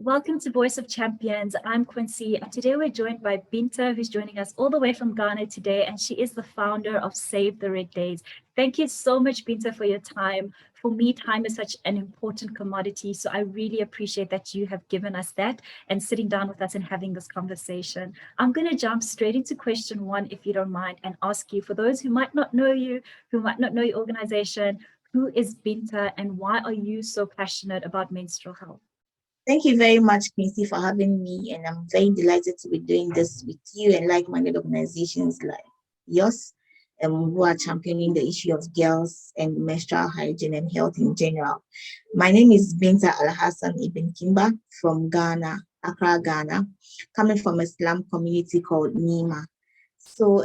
Welcome to Voice of Champions. I'm Quincy, and today we're joined by Binta, who's joining us all the way from Ghana today, and she is the founder of Save the Red Days. Thank you so much, Binta, for your time. For me, time is such an important commodity, so I really appreciate that you have given us that and sitting down with us and having this conversation. I'm going to jump straight into question one, if you don't mind, and ask you, for those who might not know you, who might not know your organization, who is Binta and why are you so passionate about menstrual health? Thank you very much, Quincy, for having me. And I'm very delighted to be doing this with you and like-minded organizations like yours, who are championing the issue of girls and menstrual hygiene and health in general. My name is Binta Al-Hassan Ibn Kimba from Ghana, Accra, Ghana, coming from a slum community called Nima. So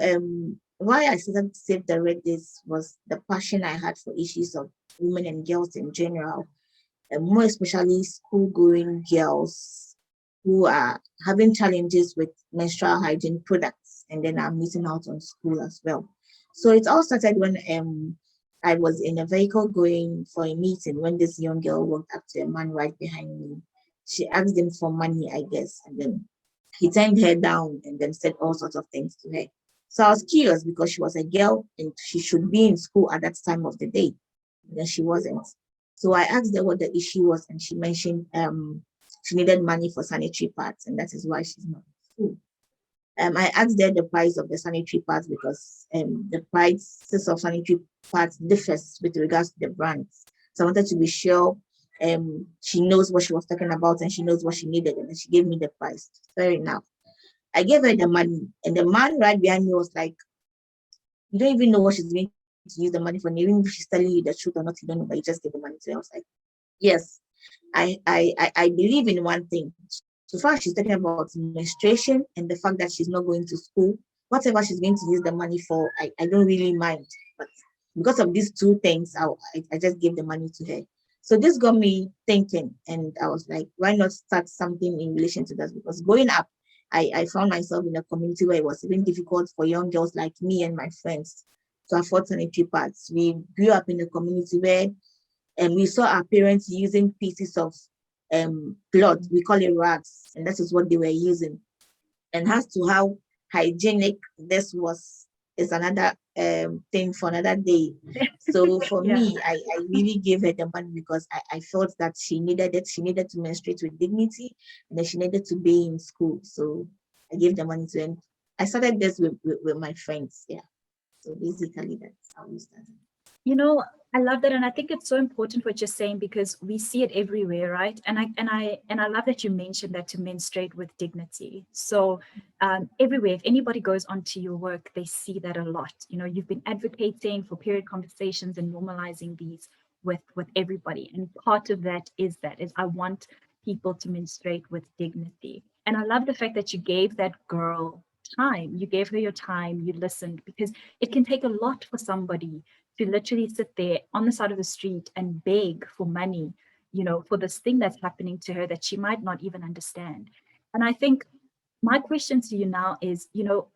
why I started to Save the Red Days was the passion I had for issues of women and girls in general, and more especially school-going girls who are having challenges with menstrual hygiene products and then are missing out on school as well. So it all started when I was in a vehicle going for a meeting when this young girl walked up to a man right behind me. She asked him for money, I guess, and then he turned her down and then said all sorts of things to her. So I was curious because she was a girl and she should be in school at that time of the day. And then she wasn't. So I asked her what the issue was, and she mentioned she needed money for sanitary pads, and that is why she's not in school. I asked her the price of the sanitary pads because the prices of sanitary pads differs with regards to the brands. So I wanted to be sure she knows what she was talking about and she knows what she needed, and then she gave me the price. Fair enough. I gave her the money, and the man right behind me was like, "You don't even know what she's going to use the money for. Even if she's telling you the truth or not, you don't know, but you just give the money to her." I was like, yes, I believe in one thing. So far, she's talking about menstruation and the fact that she's not going to school. Whatever she's going to use the money for, I don't really mind. But because of these two things, I just gave the money to her. So this got me thinking, and I was like, why not start something in relation to that? Because growing up, I found myself in a community where it was even difficult for young girls like me and my friends to afford sanitary pads. We grew up in a community where and we saw our parents using pieces of cloth, we call it rags, and that is what they were using. And as to how hygienic this was is another thing for another day. So for Yeah. me, I really gave her the money because I felt that she needed it. She needed to menstruate with dignity, and then she needed to be in school. So I gave the money to her. And I started this with my friends. Yeah. So basically, that's how we started. You know, I love that, and I think it's so important what you're saying because we see it everywhere, right? And I love that you mentioned that to menstruate with dignity. So everywhere, if anybody goes onto your work, they see that a lot. You know, you've been advocating for period conversations and normalizing these with everybody, and part of that is I want people to menstruate with dignity. And I love the fact that you gave that girl time. You gave her your time. You listened because it can take a lot for somebody to literally sit there on the side of the street and beg for money, you know, for this thing that's happening to her that she might not even understand. And I think my question to you now is, you know,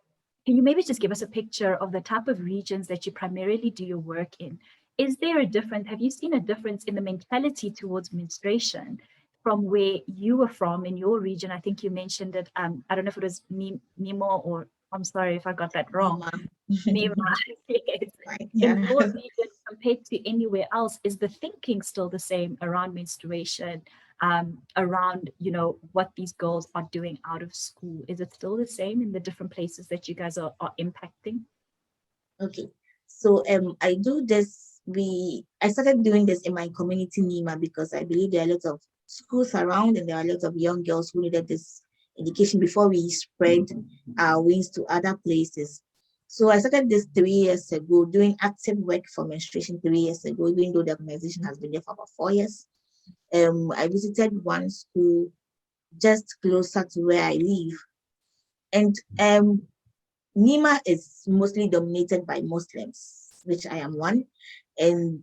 can you maybe just give us a picture of the type of regions that you primarily do your work in? Is there a difference? Have you seen a difference in the mentality towards menstruation from where you were from in your region? I think you mentioned it. I don't know if it was Nemo or I'm sorry if I got that wrong. Nima. Nemo, yes. Right. In Yeah. your region compared to anywhere else, is the thinking still the same around menstruation, around, you know, what these girls are doing out of school? Is it still the same in the different places that you guys are impacting? Okay. So I do this. I started doing this in my community Nima because I believe there are a lot of schools around and there are a lot of young girls who needed this education before we spread our wings to other places. So I started this 3 years ago, doing active work for menstruation 3 years ago, even though the organization has been there for about 4 years. I visited one school just closer to where I live. And Nima is mostly dominated by Muslims, which I am one. And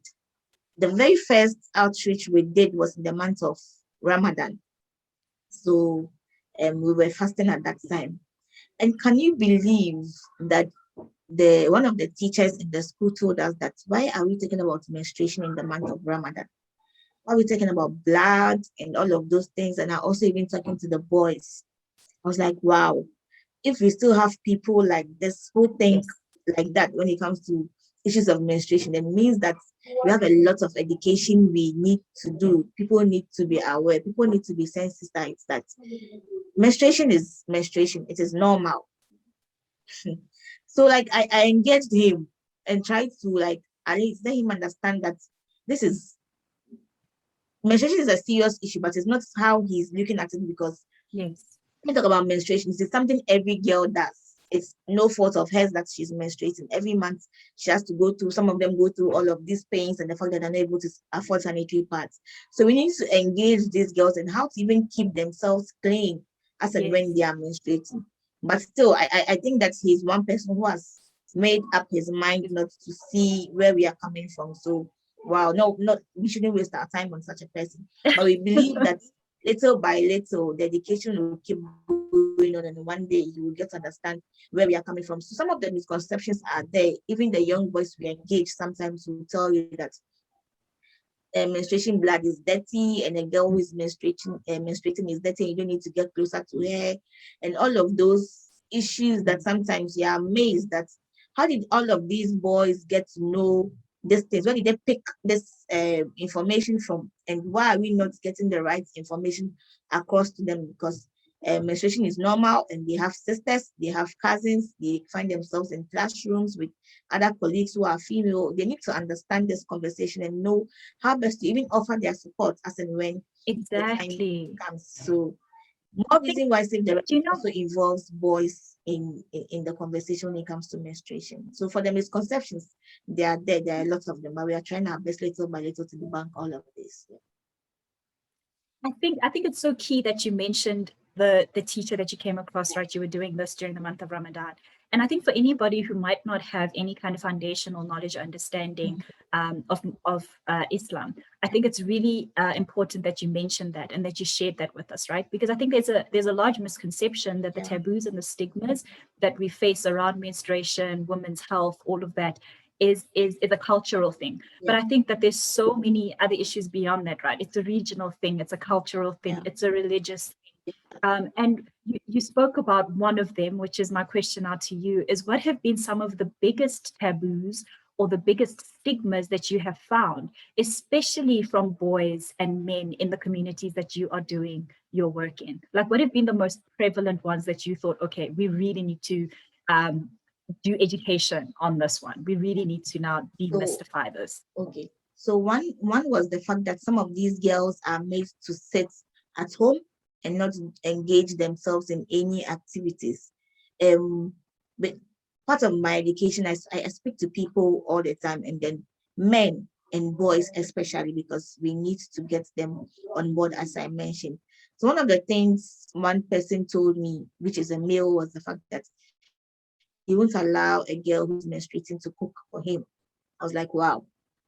the very first outreach we did was in the month of Ramadan. So we were fasting at that time. And can you believe that the one of the teachers in the school told us that why are we talking about menstruation in the month of Ramadan? Why are we talking about blood and all of those things? And I also even talking to the boys. I was like, wow, if we still have people like this who think Yes, like that when it comes to issues of menstruation, it means that we have a lot of education we need to do. People need to be aware. People need to be sensitized that menstruation is menstruation. It is normal. So like I engaged him and tried to like at least let him understand that this is menstruation is a serious issue, but it's not how he's looking at it because yes, when we talk about menstruation, it's something every girl does. It's no fault of hers that she's menstruating. Every month she has to go through, some of them go through all of these pains and the fact that they're not able to afford sanitary pads. So we need to engage these girls in how to even keep themselves clean as and when they yes. are menstruating. But still, I think that he's one person who has made up his mind not to see where we are coming from. So wow, no, not we shouldn't waste our time on such a person. But we believe that little by little, the education will keep going on, and one day you will get to understand where we are coming from. So some of the misconceptions are there. Even the young boys we engage sometimes will tell you that menstruation blood is dirty, and a girl who is menstruating is dirty, and you don't need to get closer to her, and all of those issues that sometimes you're amazed that how did all of these boys get to know these things? Where did they pick this information from? And why are we not getting the right information across to them? Because menstruation is normal, and they have sisters, they have cousins, they find themselves in classrooms with other colleagues who are female. They need to understand this conversation and know how best to even offer their support as and when the time Exactly. comes. So I more think, reason why Save the Right do you know, also involves boys in the conversation when it comes to menstruation. So for the misconceptions, they are there. There are a lot of them, but we are trying our best little by little to debunk all of this. Yeah. I think it's so key that you mentioned the teacher that you came across, right? You were doing this during the month of Ramadan. And I think for anybody who might not have any kind of foundational knowledge or understanding of Islam, I think it's really important that you mentioned that and that you shared that with us, right? Because I think there's a large misconception that the Yeah. taboos and the stigmas that we face around menstruation, women's health, all of that is a cultural thing. But Yeah. I think that there's so many other issues beyond that, right? It's a regional thing, it's a cultural thing, Yeah. it's a religious thing. And you spoke about one of them, which is my question now to you, is what have been some of the biggest taboos or the biggest stigmas that you have found, especially from boys and men in the communities that you are doing your work in? Like, what have been the most prevalent ones that you thought, okay, we really need to um, do education on this one. We really need to now So demystify this. okay. So one was the fact that some of these girls are made to sit at home and not engage themselves in any activities. But part of my education, I speak to people all the time, and then men and boys especially, because we need to get them on board, as I mentioned. So one of the things one person told me, which is a male, was the fact that he won't allow a girl who is menstruating to cook for him. I was like, wow,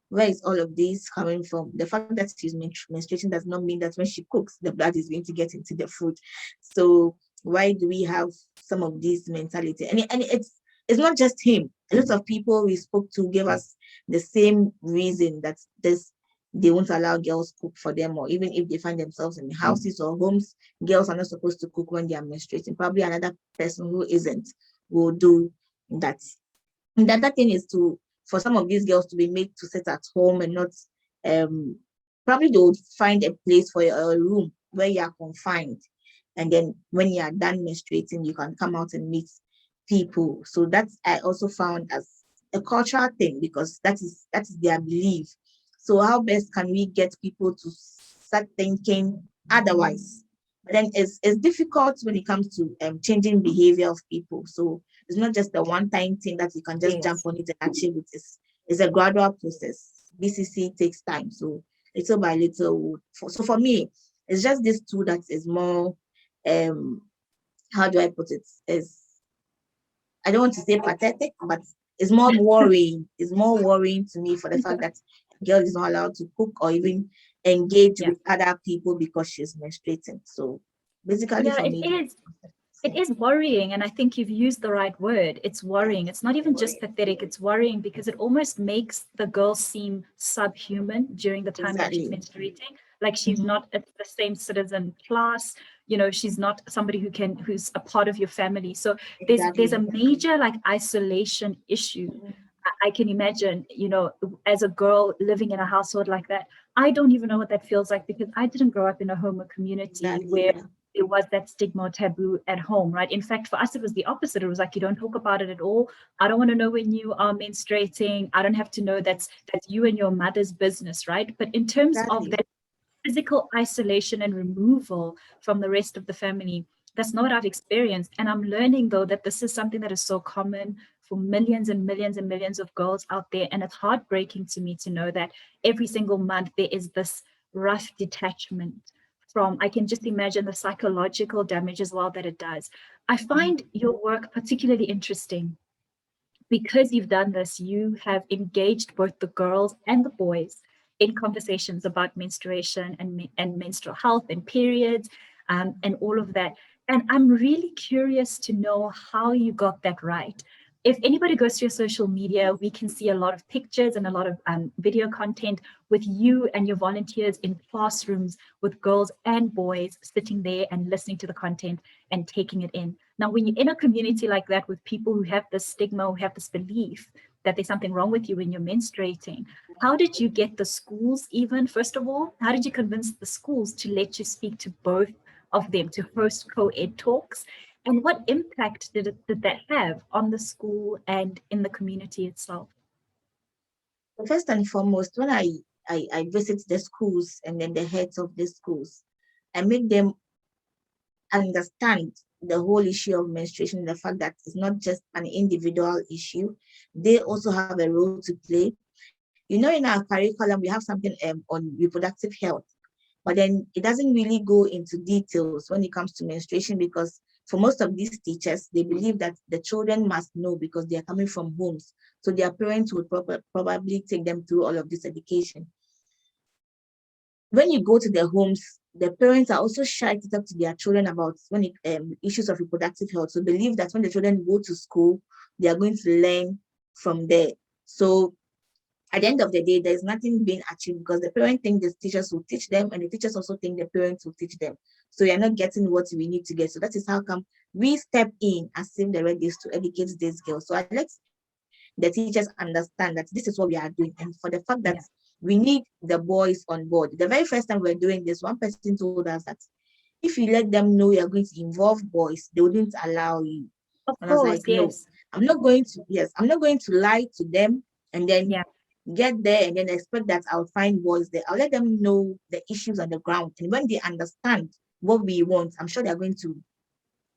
where is all of this coming from? The fact that she's menstruating does not mean that when she cooks, the blood is going to get into the food. So why do we have some of this mentality? And it's not just him. A lot of people we spoke to gave us the same reason that this they won't allow girls cook for them, or even if they find themselves in houses or homes, girls are not supposed to cook when they are menstruating. Probably another person who isn't will do that. And the other thing is to for some of these girls to be made to sit at home and not um probably they would find a place for a room where you are confined, and then when you are done menstruating you can come out and meet people. So that's I also found as a cultural thing, because that is their belief. So how best can we get people to start thinking otherwise? But then it's difficult when it comes to changing behavior of people. So it's not just a one-time thing that you can just jump Yes. on it and achieve it. It's a gradual process. BCC takes time. So little by little. So for me, it's just this tool that is more, um, how do I put it? Is I don't want to say pathetic, but it's more worrying. It's more worrying to me for the fact that a girl is not allowed to cook or even engage Yeah. with other people because she's menstruating. So basically Yeah, for it me, is. It is worrying, and I think you've used the right word. It's Yeah, worrying. It's not even just pathetic, it's worrying because it almost makes the girl seem subhuman during the time that she's exactly. menstruating. Like she's Mhm. not at the same citizen class, you know, she's not somebody who's a part of your family. So there's a Exactly. major like isolation issue. I can imagine, you know, as a girl living in a household like that, I don't even know what that feels like because I didn't grow up in a home or community Exactly. where Yeah. there was that stigma or taboo at home, right? In fact, for us, it was the opposite. It was like, you don't talk about it at all. I don't want to know when you are menstruating. I don't have to know that's you and your mother's business, right? But in terms of Exactly. that physical isolation and removal from the rest of the family, that's not what I've experienced. And I'm learning though that this is something that is so common for millions and millions and millions of girls out there. And it's heartbreaking to me to know that every single month there is this rough detachment from, I can just imagine the psychological damage as well that it does. I Mhm. find your work particularly interesting because you've done this, you have engaged both the girls and the boys in conversations about menstruation and menstrual health and periods and all of that. And I'm really curious to know how you got that right. If anybody goes to your social media, we can see a lot of pictures and a lot of video content with you and your volunteers in classrooms with girls and boys sitting there and listening to the content and taking it in. Now, when you're in a community like that with people who have this stigma, who have this belief that there's something wrong with you when you're menstruating, how did you get the schools, even first of all? How did you convince the schools to let you speak to both of them, to host co ed talks? And what impact did that have on the school and in the community itself? So first and foremost, when I visit the schools and then the heads of the schools, I make them understand the whole issue of menstruation, the fact that it's not just an individual issue. They also have a role to play. In our curriculum, we have something on reproductive health, but then it doesn't really go into details when it comes to menstruation because for most of these teachers, they believe that the children must know because they are coming from homes. So their parents would probably take them through all of this education. When you go to their homes, the parents are also shy to talk to their children about issues of reproductive health. So believe that when the children go to school, they are going to learn from there. So at the end of the day, there's nothing being achieved because the parents think the teachers will teach them, and the teachers also think the parents will teach them. So you're not getting what we need to get. So that is how come we step in as if the red is to educate these girls. So I let the teachers understand that this is what we are doing. And for the fact that Yeah, we need the boys on board. The very first time we were doing this, one person told us that if you let them know you're going to involve boys, they wouldn't allow you. of And I was like, course, no, yes. I'm not going to lie to them and then Yeah, get there and then expect that I'll find boys there. I'll let them know the issues on the ground. And when they understand what we want, I'm sure they're going to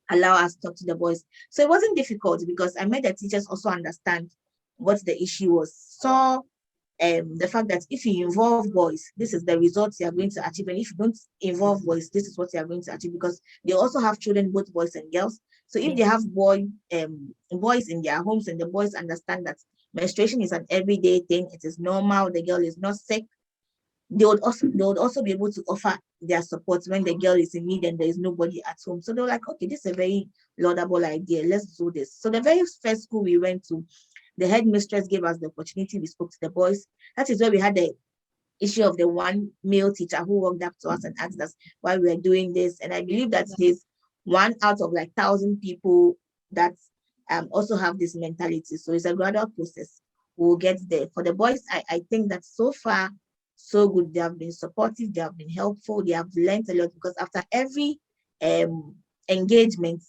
allow us to talk to the boys. So it wasn't difficult because I made the teachers also understand what the issue was. So the fact that if you involve boys, this is the results you are going to achieve. And if you don't involve boys, this is what you are going to achieve because they also have children, both boys and girls. So if yeah. they have boys in their homes and the boys understand that menstruation is an everyday thing, it is normal, the girl is not sick, they would also be able to offer their support when the girl is in need and there is nobody at home. So they were like, okay, this is a very laudable idea. Let's do this. So the very first school we went to, the headmistress gave us the opportunity. We spoke to the boys. That is where we had the issue of the one male teacher who walked up to us and asked us why we were doing this. And I believe that he's one out of like 1,000 people that also have this mentality. So it's a gradual process. We'll get there. For the boys, I think that so far, so good. They have been supportive, they have been helpful, they have learned a lot because after every um engagement,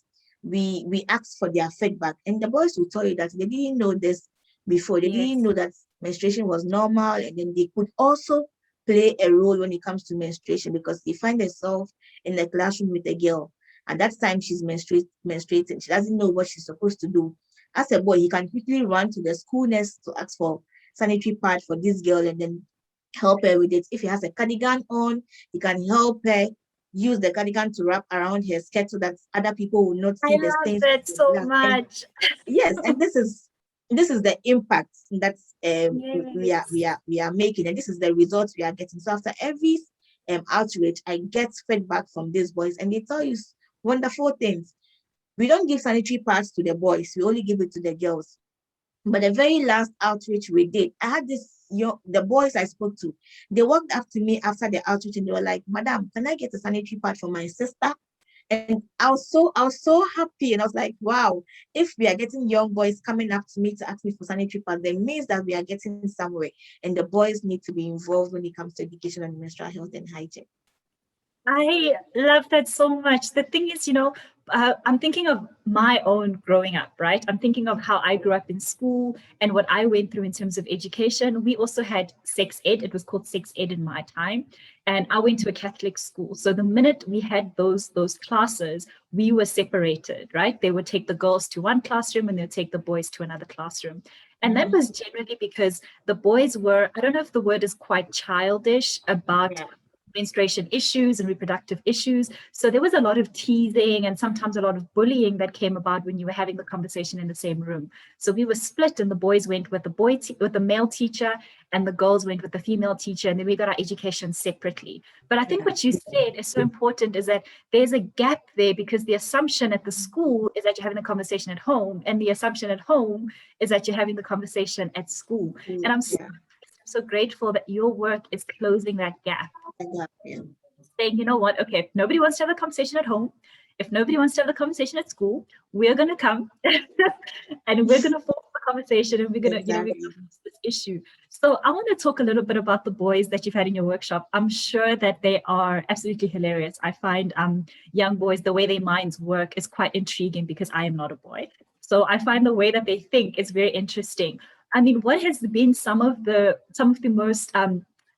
we asked for their feedback. And the boys will tell you that they didn't know this before. They didn't Yes, know that menstruation was normal, and then they could also play a role when it comes to menstruation because they find themselves in the classroom with a girl. At that time, she's menstruating. She doesn't know what she's supposed to do. As a boy, he can quickly run to the school nurse to ask for sanitary pad for this girl and then help her with it. If he has a cardigan on, he can help her use the cardigan to wrap around her skirt so that other people will not I see the love stains of that the so blood. And much. yes, and this is the impact that Yes. we are making, and this is the results we are getting. So after every outreach, I get feedback from these boys, and they tell you wonderful things. we don't give sanitary pads to the boys. We only give it to the girls. But the very last outreach we did, I had the boys I spoke to, they walked up to me after the outreach and they were like, Madam, can I get a sanitary pad for my sister? And I was so happy. And I was like, wow, if we are getting young boys coming up to me to ask me for sanitary pads, then means that we are getting somewhere. And the boys need to be involved when it comes to education and menstrual health and hygiene. I love that so much. The thing is, I'm thinking of my own growing up, right? I'm thinking of how I grew up in school and what I went through in terms of education. We also had sex ed. It was called sex ed in my time. And I went to a Catholic school. So the minute we had those classes, we were separated, right? They would take the girls to one classroom and they'd take the boys to another classroom. And that was generally because the boys were, I don't know if the word is quite childish about Yeah. menstruation issues and reproductive issues. So there was a lot of teasing and sometimes a lot of bullying that came about when you were having the conversation in the same room. So we were split, and the boys went with with the male teacher, and the girls went with the female teacher, and then we got our education separately. But I think Yeah. what you said is so important, is that there's a gap there, because the assumption at the school is that you're having a conversation at home, and the assumption at home is that you're having the conversation at school. And I'm Yeah. so grateful that your work is closing that gap, Yeah. saying, you know what, okay, if nobody wants to have a conversation at home, if nobody wants to have a conversation at school, we're going to come and we're going to form a conversation, and we're going Exactly. to fix this issue. So I want to talk a little bit about the boys that you've had in your workshop. I'm sure that they are absolutely hilarious. I find young boys, the way their minds work is quite intriguing, because I am not a boy. So I find the way that they think is very interesting. I mean, what has been some of the most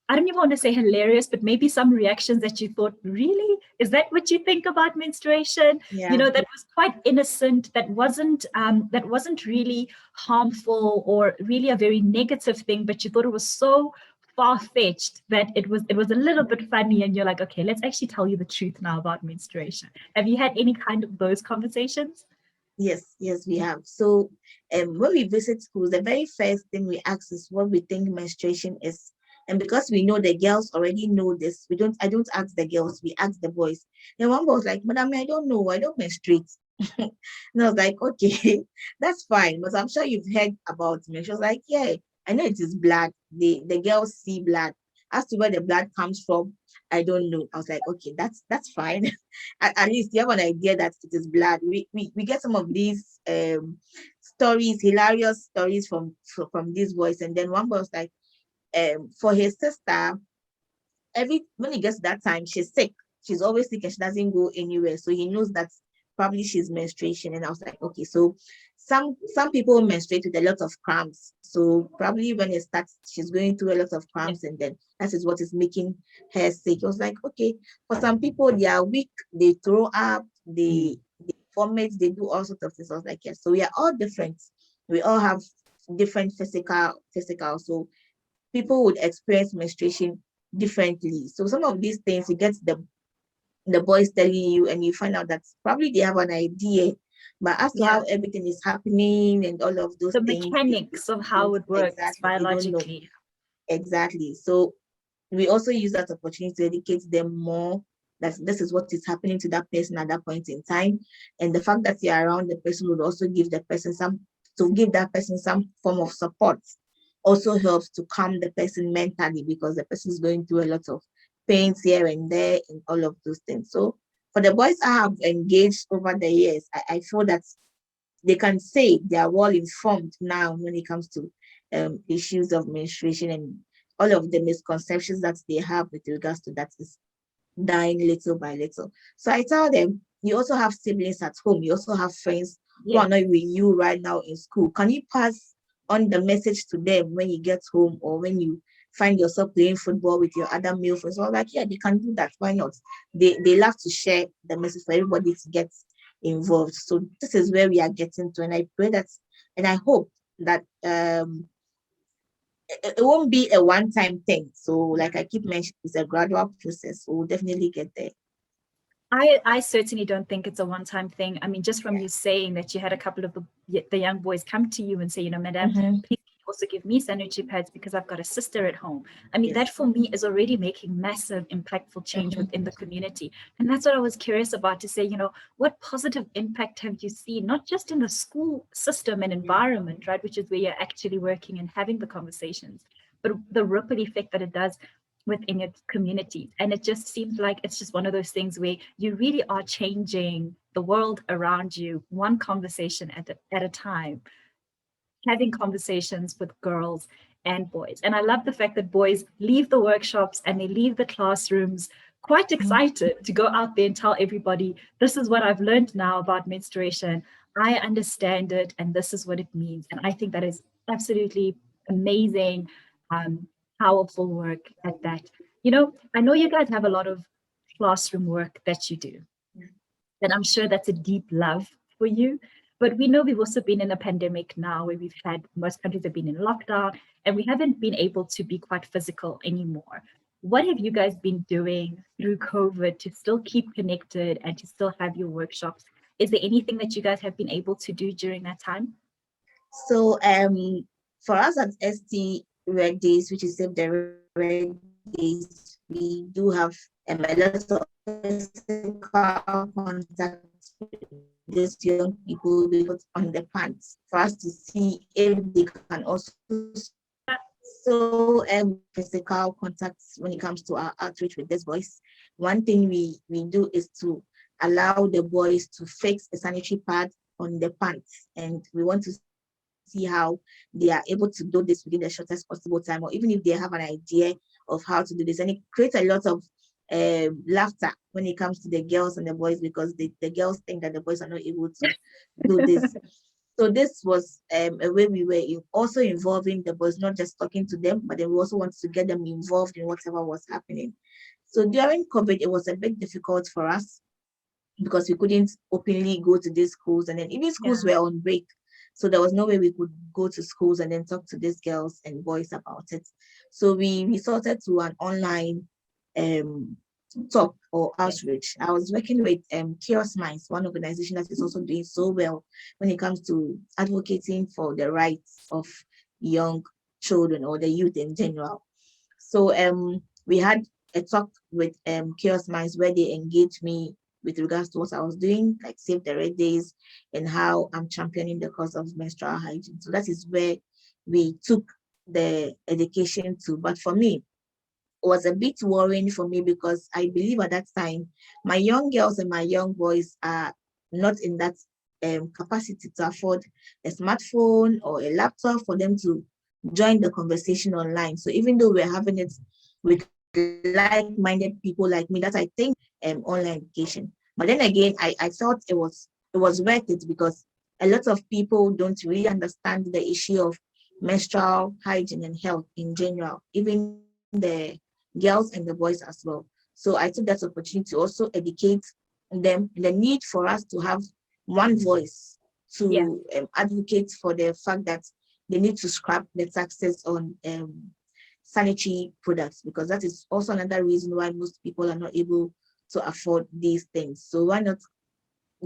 I don't even want to say hilarious, but maybe some reactions that you thought, really? Is that what you think about menstruation? Yeah. That was quite innocent, that wasn't really harmful or really a very negative thing, but you thought it was so far-fetched that it was a little bit funny, and you're like, okay, let's actually tell you the truth now about menstruation. Have you had any kind of those conversations? Yes, we have. So, when we visit schools, the very first thing we ask is what we think menstruation is. And because we know the girls already know this, I don't ask the girls, we ask the boys. And one boy was like, Madam, I don't know, I don't menstruate. And I was like, okay, that's fine. But I'm sure you've heard about me. She was like, yeah, I know it is blood. The girls see blood. As to where the blood comes from, I don't know. I was like, okay, that's fine. At least you have an idea that it is blood. We get some of these stories, hilarious stories from these boys. And then one boy was like, for his sister, every when it gets to that time, she's sick. She's always sick and she doesn't go anywhere. So he knows that probably she's menstruation. And I was like, okay, so some people menstruate with a lot of cramps. So probably when it starts, she's going through a lot of Yeah. cramps, and then that is what is making her sick. I was like, okay, for some people they are weak, they throw up, they vomit, they do all sorts of things. I was like, yes, so we are all different. We all have different physical. So people would experience menstruation differently. So some of these things you get the boys telling you, and you find out that probably they have an idea, but as to how Yeah. everything is happening and all of those The things, mechanics of they how it works exactly they don't know biologically. exactly. So we also use that opportunity to educate them more that this is what is happening to that person at that point in time, and the fact that you're around the person would also give that person some form of support, also helps to calm the person mentally, because the person is going through a lot of pains here and there and all of those things. So for the boys I have engaged over the years, I feel that they can say they are well informed now when it comes to issues of menstruation, and all of the misconceptions that they have with regards to that is dying little by little. So I tell them, you also have siblings at home, you also have friends who Yeah. are not with you right now in school. Can you pass on the message to them when you get home, or when you find yourself playing football with your other male friends? So I was like, yeah, they can do that. Why not? They love to share the message for everybody to get involved. So this is where we are getting to, and I pray that, and I hope that it won't be a one-time thing. So like I keep mentioning, it's a gradual process. So we'll definitely get there. I certainly don't think it's a one-time thing. I mean, just from Yeah. you saying that you had a couple of the young boys come to you and say, Madam, Mm-hmm. please also give me sanitary pads because I've got a sister at home. I mean, that for me is already making massive, impactful change within the community. And that's what I was curious about to say, what positive impact have you seen, not just in the school system and environment, right, which is where you're actually working and having the conversations, but the ripple effect that it does within your community. And it just seems like it's just one of those things where you really are changing the world around you, one conversation at a time, having conversations with girls and boys. And I love the fact that boys leave the workshops and they leave the classrooms quite excited to go out there and tell everybody, this is what I've learned now about menstruation. I understand it, and this is what it means. And I think that is absolutely amazing, um, powerful work at that. I know you guys have a lot of classroom work that you do, and I'm sure that's a deep love for you. But we know we've also been in a pandemic now where we've had most countries have been in lockdown and we haven't been able to be quite physical anymore. What have you guys been doing through COVID to still keep connected and to still have your workshops? Is there anything that you guys have been able to do during that time? So for us at ST Red Days, which is Save the Red Days, we do have a lot of physical contact with these young people. We put on the pants for us to see if they can also swim. So we do have physical contacts when it comes to our outreach with these boys. One thing we do is to allow the boys to fix a sanitary pad on the pants, and we want to see how they are able to do this within the shortest possible time, or even if they have an idea of how to do this. And it creates a lot of laughter when it comes to the girls and the boys, because the girls think that the boys are not able to do this. So this was a way we were also involving the boys, not just talking to them, but then we also wanted to get them involved in whatever was happening. So during COVID, it was a bit difficult for us because we couldn't openly go to these schools, and then even schools were on break. So there was no way we could go to schools and then talk to these girls and boys about it. So we resorted to an online um, talk or outreach. I was working with Kiosk Minds, one organization that is also doing so well when it comes to advocating for the rights of young children or the youth in general. So we had a talk with Chaos Minds where they engaged me with regards to what I was doing, like Save the Red Days, and how I'm championing the cause of menstrual hygiene. So that is where we took the education to. But for me, it was a bit worrying for me because I believe at that time, my young girls and my young boys are not in that capacity to afford a smartphone or a laptop for them to join the conversation online. So even though we're having it with like-minded people like me, that I think online education. But then again, I thought it was worth it because a lot of people don't really understand the issue of menstrual hygiene and health in general, even the girls and the boys as well. So I took that opportunity to also educate them the need for us to have one voice Yeah. to advocate for the fact that they need to scrap the taxes on sanitary products, because that is also another reason why most people are not able to afford these things. So why not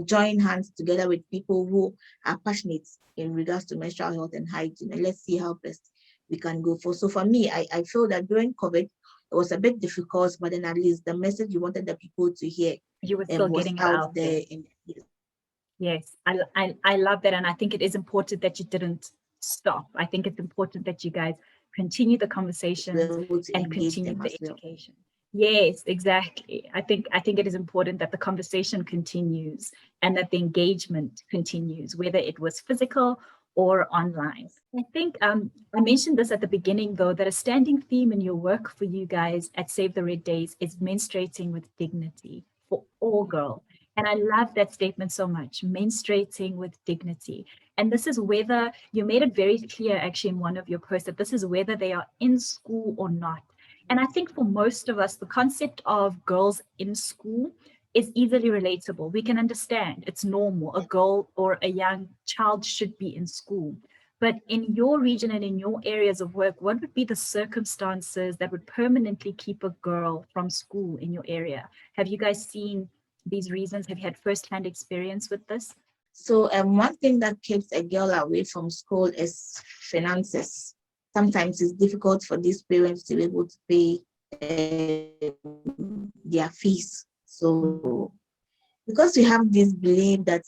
join hands together with people who are passionate in regards to menstrual health and hygiene, and let's see how best we can go for. So for me, I feel that during COVID, it was a bit difficult, but then at least the message you wanted the people to hear You were still was getting it out out there. there. And yes, Yes, I love that. And I think it is important that you didn't stop. I think it's important that you guys continue the we're conversations able to and engage continue them the as well. education. Yes, exactly. I think it is important that the conversation continues and that the engagement continues, whether it was physical or online. I think I mentioned this at the beginning, though, that a standing theme in your work for you guys at Save the Red Days is menstruating with dignity for all girls. And I love that statement so much, menstruating with dignity. And this is whether you made it very clear actually in one of your posts that this is whether they are in school or not. And I think for most of us, the concept of girls in school is easily relatable. We can understand it's normal. A girl or a young child should be in school. But in your region and in your areas of work, what would be the circumstances that would permanently keep a girl from school in your area? Have you guys seen these reasons? Have you had firsthand experience with this? So one thing that keeps a girl away from school is finances. sometimes it's difficult for these parents to be able to pay their fees. So because we have this belief that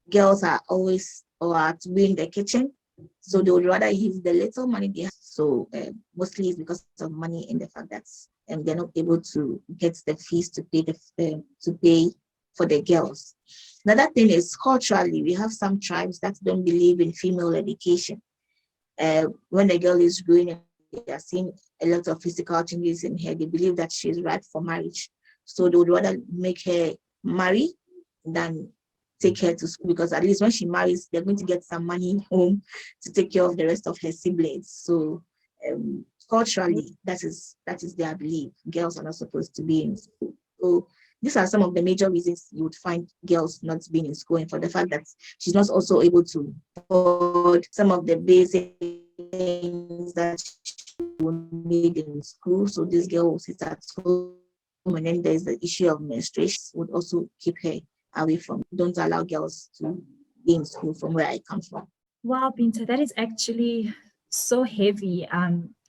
girls are always or are to be in the kitchen, so they would rather use the little money they have. So mostly it's because of money and the fact that they're not able to get the fees to pay to pay for the girls. Another thing is culturally, we have some tribes that don't believe in female education. When the girl is growing and they are seeing a lot of physical changes in her, they believe that she's right for marriage. So they would rather make her marry than take her to school, because at least when she marries, they're going to get some money home to take care of the rest of her siblings. So culturally, that is their belief. Girls are not supposed to be in school. So these are some of the major reasons you would find girls not being in school, and for the fact that she's not also able to afford some of the basic things that she will need in school. So this girl will sit at home, and then there's the issue of menstruation would also keep her away from. Don't allow girls to be in school from where I come from. Wow, Binta, that is actually so heavy.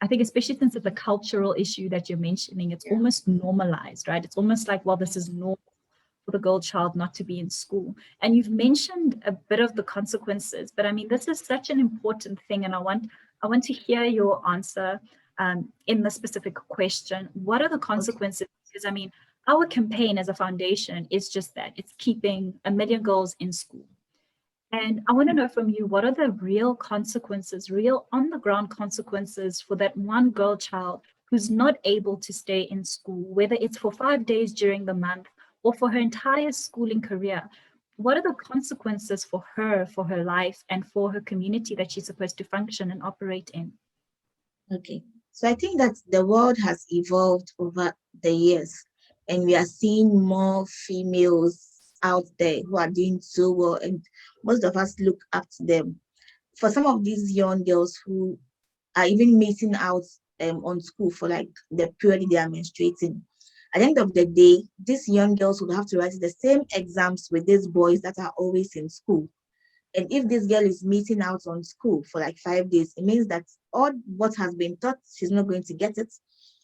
I think especially since it's a cultural issue that you're mentioning, it's almost normalized, right? It's almost like, well, this is normal for the girl child not to be in school. And you've mentioned a bit of the consequences, but I mean, this is such an important thing, and I want to hear your answer in the specific question. What are the Okay. consequences? Because I mean, our campaign as a foundation is just that, it's keeping 1 million girls in school. And I want to know from you, what are the real consequences, real on the ground consequences for that one girl child who's not able to stay in school, whether it's for 5 days during the month or for her entire schooling career? What are the consequences for her life, and for her community that she's supposed to function and operate in? Okay. So I think that the world has evolved over the years, and we are seeing more females out there who are doing so well, and most of us look up to them. For some of these young girls who are even missing out on school for like the period they are menstruating, at the end of the day, these young girls would have to write the same exams with these boys that are always in school. And if this girl is missing out on school for like 5 days, it means that all what has been taught, she's not going to get it.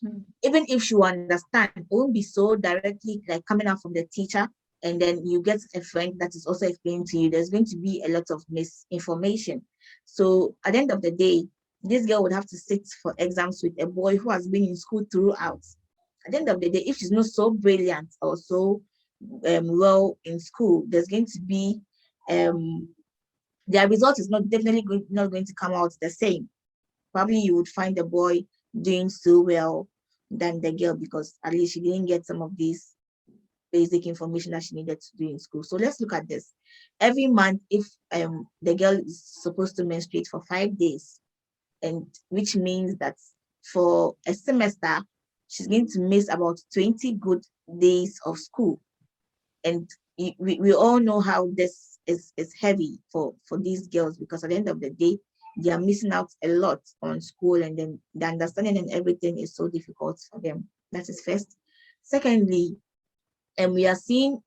Mm. Even if she will understand, it won't be so directly like coming out from the teacher. And then you get a friend that is also explaining to you, there's going to be a lot of misinformation. So at the end of the day, this girl would have to sit for exams with a boy who has been in school throughout. At the end of the day, if she's not so brilliant or so well in school, there's going to be um, their result is not going to come out the same. Probably you would find the boy doing so well than the girl, because at least she didn't get some of these basic information that she needed to do in school. So let's look at this. Every month, if the girl is supposed to menstruate for 5 days, and which means that for a semester, she's going to miss about 20 good days of school. And we all know how this is heavy for these girls, because at the end of the day, they are missing out a lot on school, and then the understanding and everything is so difficult for them. That is first. Secondly, and we are seeing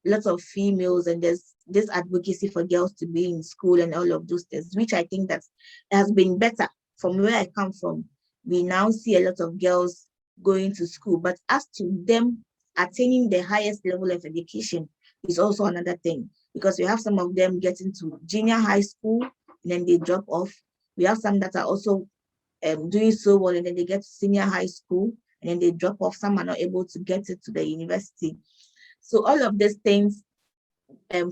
lots of females, and there's this advocacy for girls to be in school and all of those things, which I think that has been better. From where I come from, we now see a lot of girls going to school, but as to them attaining the highest level of education is also another thing, because we have some of them getting to junior high school and then they drop off. We have some that are also doing so well, and then they get to senior high school and then they drop off. Some are not able to get it to the university. So all of these things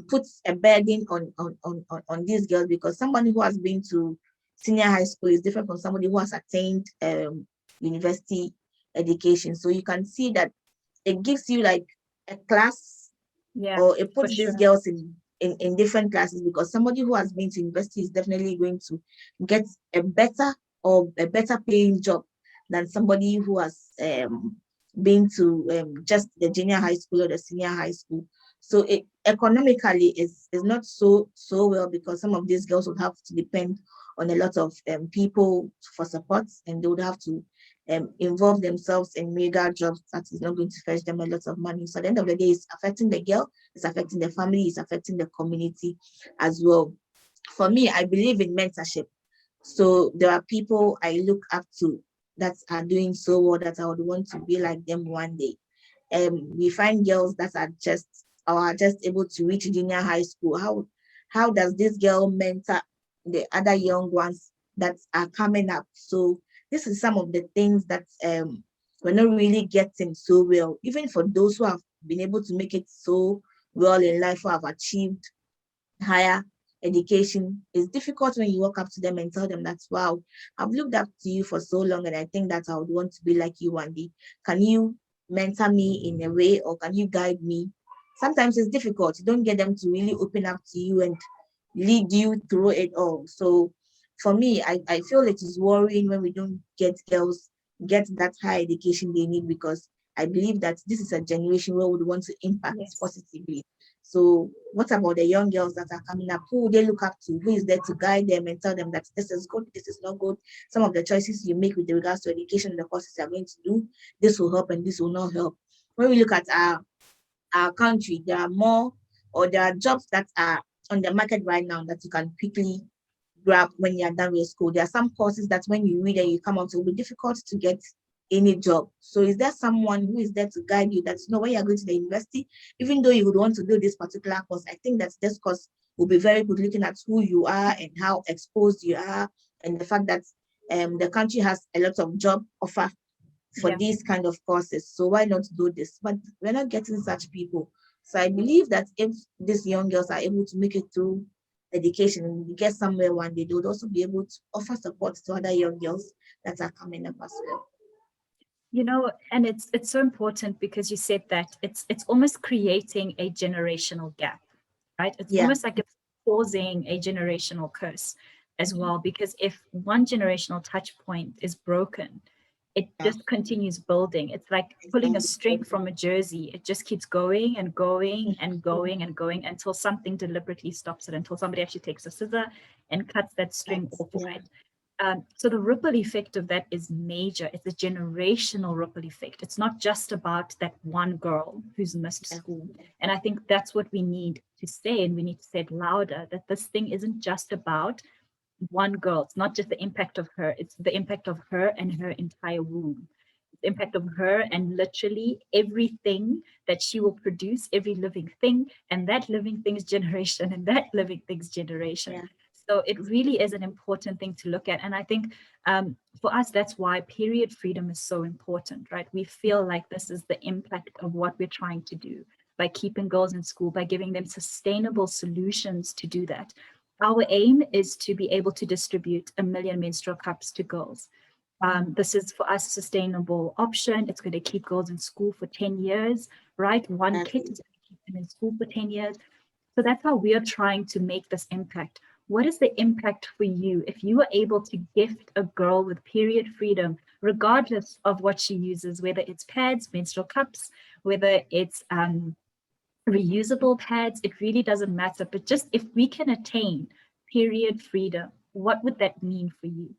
puts a burden on these girls, because somebody who has been to senior high school is different from somebody who has attained university education. So you can see that it gives you like a class, Yeah, or it for puts these sure. girls in different classes, because somebody who has been to university is definitely going to get a better paying job than somebody who has been to just the junior high school or the senior high school. So it economically is not so well, because some of these girls would have to depend on a lot of people for support, and they would have to involve themselves in mega jobs that is not going to fetch them a lot of money. So at the end of the day, it's affecting the girl, it's affecting the family, it's affecting the community as well. For me, I believe in mentorship. So there are people I look up to that are doing so well that I would want to be like them one day. We find girls that are just able to reach junior high school. How does this girl mentor the other young ones that are coming up? So this is some of the things that we're not really getting so well. Even for those who have been able to make it so well in life, who have achieved higher education, it's difficult when you walk up to them and tell them that, wow, I've looked up to you for so long and I think that I would want to be like you one day. Can you mentor me in a way, or can you guide me? Sometimes it's difficult. You don't get them to really open up to you and lead you through it all. So for me, I feel it is worrying when we don't get girls get that high education they need, because I believe that this is a generation where we would want to impact Yes. positively. So what about the young girls that are coming up? Who they look up to? Who is there to guide them and tell them that this is good, this is not good? Some of the choices you make with regards to education and the courses you are going to do, this will help and this will not help. When we look at our country, there are more, or there are jobs that are on the market right now that you can quickly grab when you're done with school. There are some courses that when you read and you come out, it will be difficult to get any job. So is there someone who is there to guide you, that you know when you're going to the university, even though you would want to do this particular course, I think that this course will be very good, looking at who you are and how exposed you are, and the fact that the country has a lot of job offer for Yeah. these kind of courses. So why not do this? But we're not getting such people. So I believe that if these young girls are able to make it through education and get somewhere one day, they would also be able to offer support to other young girls that are coming up as well. You know, and it's so important because you said that it's almost creating a generational gap, right? It's Yeah. almost like it's causing a generational curse as well, because if one generational touch point is broken, it Yeah. just continues building. It's like pulling a string from a jersey. It just keeps going and going and going and going until something deliberately stops it, until somebody actually takes a scissor and cuts that string off, Yeah. right? So the ripple effect of that is major. It's a generational ripple effect. It's not just about that one girl who's missed Yeah. school. And I think that's what we need to say, and we need to say it louder, that this thing isn't just about one girl. It's not just the impact of her, it's the impact of her and her entire womb. The impact of her and literally everything that she will produce, every living thing, and that living thing's generation, and that living thing's generation. Yeah. So it really is an important thing to look at. And I think for us, that's why period freedom is so important, right? We feel like this is the impact of what we're trying to do by keeping girls in school, by giving them sustainable solutions to do that. Our aim is to be able to distribute 1 million menstrual cups to girls. This is for us a sustainable option. It's going to keep girls in school for 10 years, right? One kit Exactly. is going to keep them in school for 10 years. So that's how we are trying to make this impact. What is the impact for you if you are able to gift a girl with period freedom, regardless of what she uses, whether it's pads, menstrual cups, whether it's reusable pads, it really doesn't matter. But just if we can attain period freedom, what would that mean for you?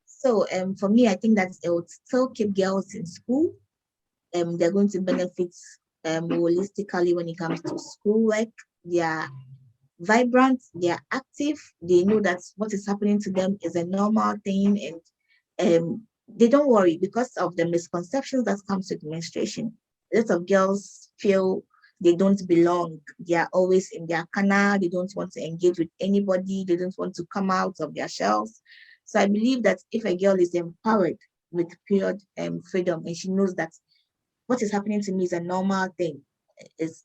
So for me, I think that it would still keep girls in school. They're going to benefit holistically when it comes to schoolwork. They are vibrant, they are active, they know that what is happening to them is a normal thing, and they don't worry because of the misconceptions that comes with menstruation. A lot of girls feel they don't belong. They are always in their corner. They don't want to engage with anybody. They don't want to come out of their shells. So I believe that if a girl is empowered with period freedom, and she knows that what is happening to me is a normal thing. Is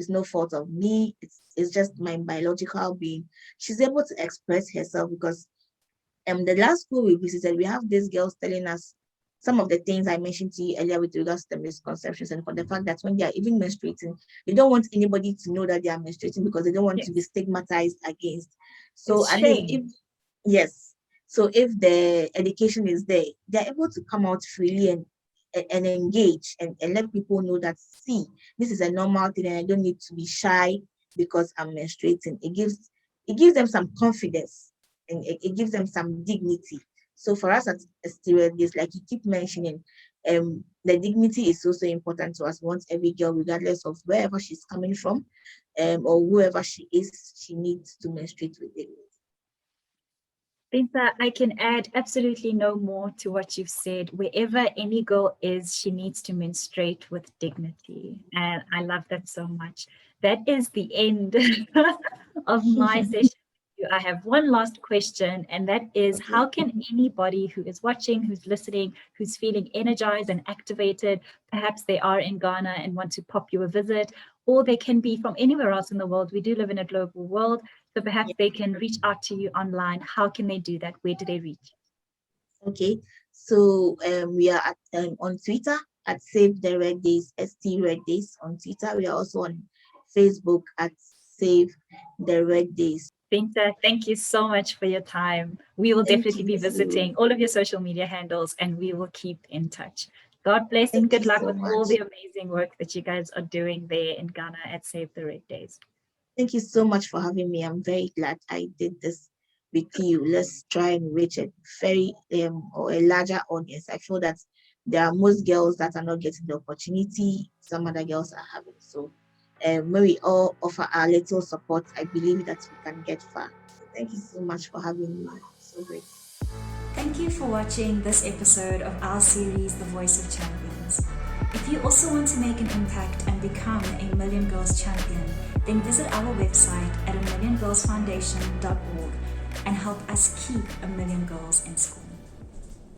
no fault of me. It's just my biological being. She's able to express herself because the last school we visited, we have these girls telling us some of the things I mentioned to you earlier with regards to the misconceptions, and for the fact that when they are even menstruating, they don't want anybody to know that they are menstruating because they don't want to be Yes, stigmatized against. So it's at least if shame. yes, so if the education is there, they're able to come out freely and engage and let people know that, see, this is a normal thing and I don't need to be shy because I'm menstruating. It gives them some confidence, and it gives them some dignity. So for us at Stewardess, like you keep mentioning, the dignity is also important to us. Once every girl, regardless of wherever she's coming from, or whoever she is, she needs to menstruate with dignity. Binta, I can add absolutely no more to what you've said. Wherever any girl is, she needs to menstruate with dignity. And I love that so much. That is the end of my session. I have one last question, and that is Okay. how can anybody who is watching, who's listening, who's feeling energized and activated, perhaps they are in Ghana and want to pop you a visit, or they can be from anywhere else in the world. We do live in a global world. So perhaps Yeah. they can reach out to you online. How can they do that? Where do they reach? Okay. So we are on Twitter at Save the Red Days, ST Red Days on Twitter. We are also on Facebook at Save the Red Days. Binta, thank you so much for your time. We will Thank definitely you be too. visiting all of your social media handles and we will keep in touch. God bless and Thank you good luck so with all much. the amazing work that you guys are doing there in Ghana at Save the Red Days. Thank you so much for having me. I'm very glad I did this with you. Let's try and reach a very or a larger audience. I feel that there are most girls that are not getting the opportunity some other girls are having. So when we all offer our little support, I believe that we can get far. So thank you so much for having me. I'm so grateful. Thank you for watching this episode of our series, The Voice of Champions. If you also want to make an impact and become a Million Girls Champion, then visit our website at amilliongirlsfoundation.org and help us keep a million girls in school.